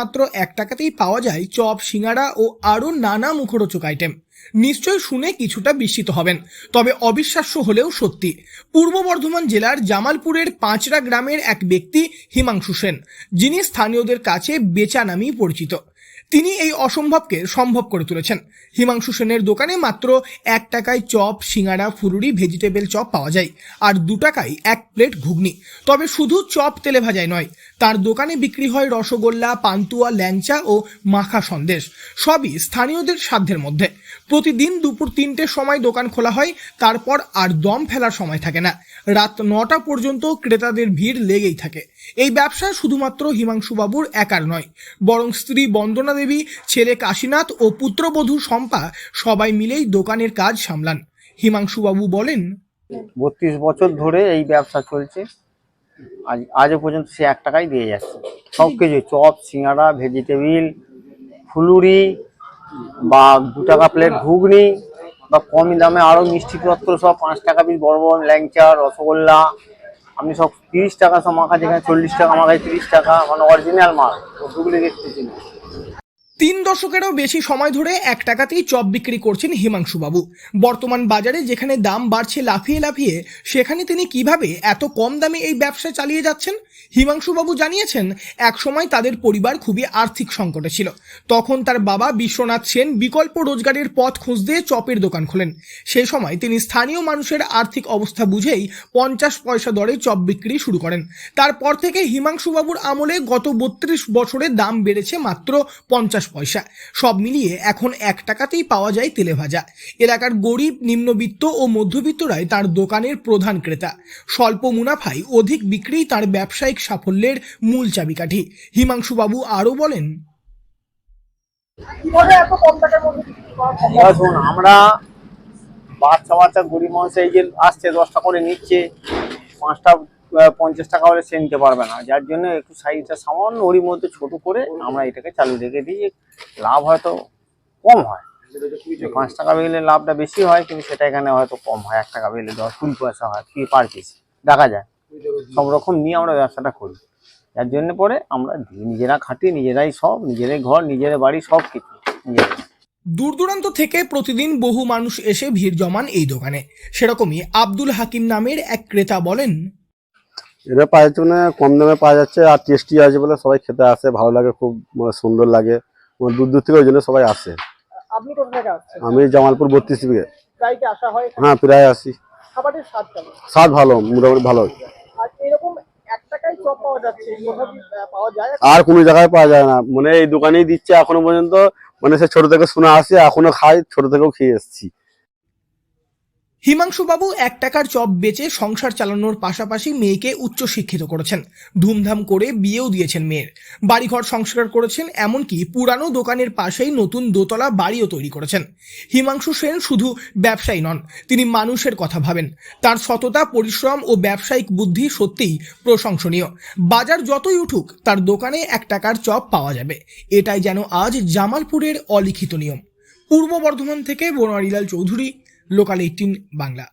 মাত্র 1 টাকাতেই পাওয়া যায় চপ, সিঙ্গাড়া ও আরও নানা মুখরোচক আইটেম। নিশ্চয় শুনে কিছুটা বিস্মিত হবেন, তবে অবিশ্বাস্য হলেও সত্যি। পূর্ব বর্ধমান জেলার জামালপুরের পাঁচরা গ্রামের এক ব্যক্তি হিমাংশু সেন, যিনি স্থানীয়দের কাছে বেচা নামেই পরিচিত। তিনি এই অসম্ভবকে সম্ভব করে তুলেছেন। হিমাংশু সেনের দোকানে মাত্র 1 টাকায় চপ, সিঙ্গাড়া, ফুলুরি, ভেজিটেবল চপ পাওয়া যায় আর 2 টাকায় 1 প্লেট ঘুগনি। তবে শুধু চপ তেলে ভাজায় নয়, তার দোকানে বিক্রি হয় রসগোল্লা, পান্তুয়া, ল্যাংচা ও মাখা সন্দেশ, সবই স্থানীয়দের সাধ্যের মধ্যে। প্রতিদিন দুপুর 3টের সময় দোকান খোলা হয়, তারপর আর দম ফেলার সময় থাকে না। রাত 9টা পর্যন্ত ক্রেতাদের ভিড় লেগেই থাকে। এই ব্যবসা শুধুমাত্র হিমাংশুবাবুর একার নয়, বরং স্ত্রী বন্দনা দেবী, ছেলে কাশীনাথ ও পুত্রবধূ শম্পা সবাই মিলেই দোকানের কাজ সামলান। হিমাংশুবাবু বলেন, 32 বছর ধরে এই ব্যবসা চলছে। আজও পর্যন্ত সে 1 টাকাই দিয়ে যাচ্ছে। সব কিছু চপ, সিঙ্গাড়া, ভেজিটেবিল, ফুলুরি বা 2 টাকা প্লেট ঘুগনি বা কম দামে আরও মিষ্টিপত্র সব 5 টাকা পিস বড় বড় ল্যাংচা, রসগোল্লা, আপনি সব 30 টাকা সব মাখা, যেখানে 40 টাকা মাখায় 30 টাকা, মানে অরিজিনাল মাল, ডুপ্লিকেট কিছু না। 3 দশকেরও বেশি সময় ধরে 1 টাকাতেই চপ বিক্রি করছেন হিমাংশুবাবু। বর্তমান বাজারে যেখানে দাম বাড়ছে লাফিয়ে লাফিয়ে, সেখানে তিনি কিভাবে এত কম দামে এই ব্যবসা চালিয়ে যাচ্ছেন? হিমাংশুবাবু জানিয়েছেন, একসময় তাদের পরিবার খুবই আর্থিক সংকটে ছিল। তখন তার বাবা বিশ্বনাথ সেন বিকল্প রোজগারের পথ খুঁজতে চপের দোকান খোলেন। সেই সময় তিনি স্থানীয় মানুষের আর্থিক অবস্থা বুঝেই 50 পয়সা দরে চপ বিক্রি শুরু করেন। তারপর থেকে হিমাংশুবাবুর আমলে গত 32 বছরে দাম বেড়েছে মাত্র 50 পয়সা। সব মিলিয়ে এখন 1 টাকাতেই পাওয়া যায় তেলে ভাজা। এলাকার গরিব, নিম্নবিত্ত ও মধ্যবিত্তরাই তার দোকানের প্রধান ক্রেতা। স্বল্প মুনাফায় অধিক বিক্রি তার ব্যবসায়িক সাফল্যের মূল চাবিকাঠি। হিমাংশুবাবু আরও বলেন, আমরা বাচ্চা গরিব মানুষ এই যে আসছে 10 টাকা করে নিচ্ছে, 5টা 50 টাকা হলে সে নিতে পারবে না, যার জন্য একটু সাইজটা সামান্য ওর মধ্যে ছোট করে আমরা এটাকে চালু রেখে দিই। লাভ হয়তো কম হয়, 5 টাকা বেলে লাভটা বেশি হয়, কিন্তু সেটা এখানে হয়তো কম হয়। 1 টাকা বেলে 10-20 পয়সা হয় কি পার পিস দেখা যায়। সব রকম নিয়ে আমরা ব্যবসাটা করি, যার জন্য পরে আমরা নিজেরা খাটি, নিজেরাই সব, নিজেরাই ঘর, নিজেরাই বাড়ি, সব কিছু নিজেরাই। দূর দূরান্ত থেকে প্রতিদিন বহু মানুষ এসে ভিড় জমান এই দোকানে। সেরকমই আব্দুল হাকিম নামের এক ক্রেতা বলেন, এটা পাওয়ার জন্য কম দামে পাওয়া যাচ্ছে আর টেস্টি আছে বলে সবাই খেতে আসে, ভালো লাগে, খুব সুন্দর লাগে। দূর দূর থেকে ওই জন্য সবাই আসে। আপনি কোথা থেকে আসছেন? আমি জামালপুর 32 থেকে। প্রায় কি আসা হয়? হ্যাঁ, প্রায় আসি। খাবারের স্বাদ কেমন? স্বাদ ভালো, মোটামুটি ভালো। আর এরকম 1 টাকায় চপ পাওয়া যাচ্ছে, কোথাও পাওয়া যায়? আর কোনো জায়গায় পাওয়া যায় না, মানে এই দোকানেই দিচ্ছে এখনো পর্যন্ত। মানে সে ছোট থেকে শোনা আসে, এখনো খাই, ছোট থেকেও খেয়ে এসেছি। হিমাংশুবাবু 1 টাকার চপ বেচে সংসার চালানোর পাশাপাশি মেয়েকে উচ্চশিক্ষিত করেছেন। ধুমধাম করে বিয়েও দিয়েছেন মেয়ের। বাড়িঘর সংস্কার করেছেন, এমনকি পুরানো দোকানের পাশেই নতুন দোতলা বাড়িও তৈরি করেছেন। হিমাংশু সেন শুধু ব্যবসায়ী নন, তিনি মানুষের কথা ভাবেন। তার সততা, পরিশ্রম ও ব্যবসায়িক বুদ্ধি সত্যিই প্রশংসনীয়। বাজার যতই উঠুক, তার দোকানে 1 টাকার চপ পাওয়া যাবে, এটাই যেন আজ জামালপুরের অলিখিত নিয়ম। পূর্ব বর্ধমান থেকে বনোয়ারিলাল চৌধুরী, লোকাল 18 বাংলা।